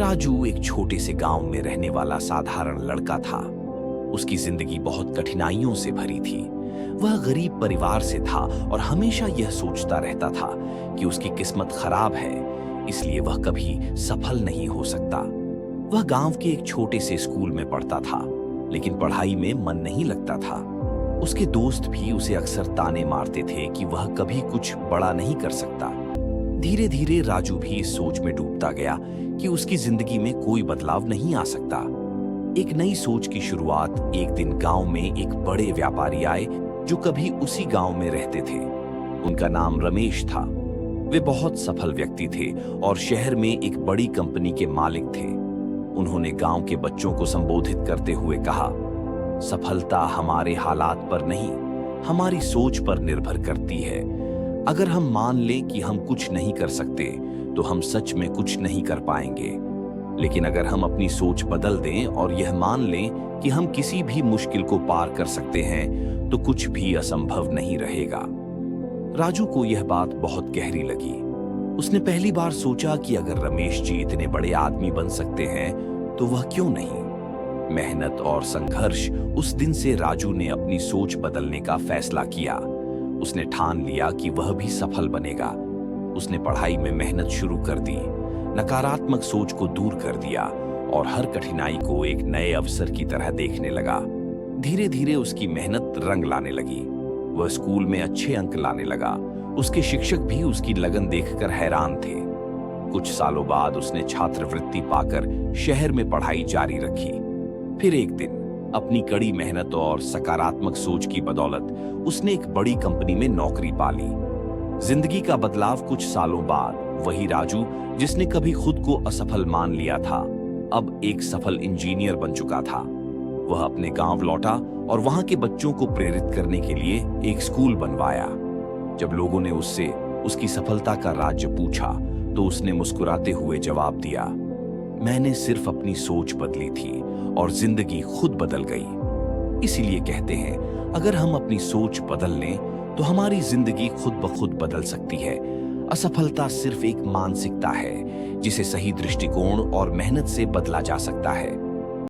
राजू एक छोटे से गांव में रहने वाला साधारण लड़का था। उसकी जिंदगी बहुत कठिनाइयों से भरी थी। वह गरीब परिवार से था और हमेशा यह सोचता रहता था कि उसकी किस्मत खराब है, इसलिए वह कभी सफल नहीं हो सकता। वह गांव के एक छोटे से स्कूल में पढ़ता था, लेकिन पढ़ाई में मन नहीं लगता था। उसके दोस्त भी उसे अक्सर ताने मारते थे कि वह कभी कुछ बड़ा नहीं कर सकता। धीरे धीरे राजू भी इस सोच में डूबता गया कि उसकी जिंदगी में कोई बदलाव नहीं आ सकता। एक नई सोच की शुरुआत एक दिन गांव में एक बड़े व्यापारी आए जो कभी उसी गांव में रहते थे। उनका नाम रमेश था। वे बहुत सफल व्यक्ति थे और शहर में एक बड़ी कंपनी के मालिक थे। उन्होंने गांव के बच्चों को संबोधित करते हुए कहा, सफलता हमारे हालात पर नहीं, हमारी सोच पर निर्भर करती है। अगर हम मान लें कि हम कुछ नहीं कर सकते, तो हम सच में कुछ नहीं कर पाएंगे। लेकिन अगर हम अपनी सोच बदल दें और यह मान लें कि हम किसी भी मुश्किल को पार कर सकते हैं, तो कुछ भी असंभव नहीं रहेगा। राजू को यह बात बहुत गहरी लगी। उसने पहली बार सोचा कि अगर रमेश जी इतने बड़े आदमी बन सकते हैं, तो वह क्यों नहीं। मेहनत और संघर्ष, उस दिन से राजू ने अपनी सोच बदलने का फैसला किया। उसने ठान लिया कि वह भी सफल बनेगा। उसने पढ़ाई में मेहनत शुरू कर दी, नकारात्मक सोच को दूर कर दिया और हर कठिनाई को एक नए अवसर की तरह देखने लगा। धीरे धीरे उसकी मेहनत रंग लाने लगी। वह स्कूल में अच्छे अंक लाने लगा। उसके शिक्षक भी उसकी लगन देखकर हैरान थे। कुछ सालों बाद उसने छात्रवृत्ति पाकर शहर में पढ़ाई जारी रखी। फिर एक दिन अपनी कड़ी मेहनत और सकारात्मक सोच की बदौलत उसने एक बड़ी कंपनी में नौकरी पा ली। जिंदगी का बदलाव कुछ सालों बाद वही राजू, जिसने कभी खुद को असफल मान लिया था, अब एक सफल इंजीनियर बन चुका था। वह अपने गांव लौटा और वहां के बच्चों को प्रेरित करने के लिए एक स्कूल बनवाया। जब लोगों ने उससे उसकी सफलता का राज पूछा, तो उसने मुस्कुराते हुए जवाब दिया, मैंने सिर्फ अपनी सोच बदली थी और जिंदगी खुद बदल गई। इसीलिए कहते हैं, अगर हम अपनी सोच बदल लें, तो हमारी जिंदगी खुद ब खुद बदल सकती है। असफलता सिर्फ एक मानसिकता है, जिसे सही दृष्टिकोण और मेहनत से बदला जा सकता है।